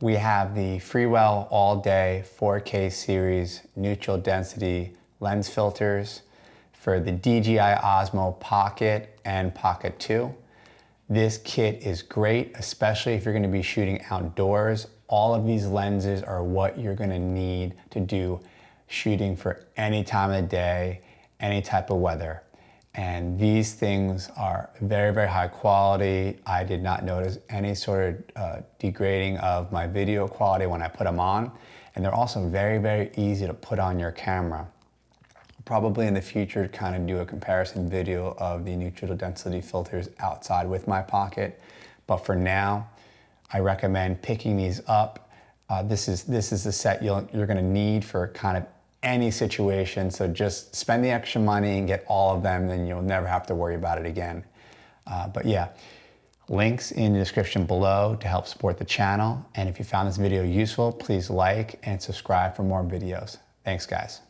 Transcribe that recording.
we have the Freewell all-day 4K series neutral density lens filters for the DJI Osmo Pocket and Pocket 2. This kit is great, especially if you're going to be shooting outdoors. All of these lenses are what you're going to need to do shooting for any time of the day, any type of weather. And these things are very, very high quality. I did not notice any sort of degrading of my video quality when I put them on. And they're also very, very easy to put on your camera. Probably in the future kind of do a comparison video of the neutral density filters outside with my Pocket. But for now, I recommend picking these up. This is the set you're gonna need for kind of any situation. So just spend the extra money and get all of them, and you'll never have to worry about it again. But yeah, links in the description below to help support the channel. And if you found this video useful, please like and subscribe for more videos. Thanks, guys.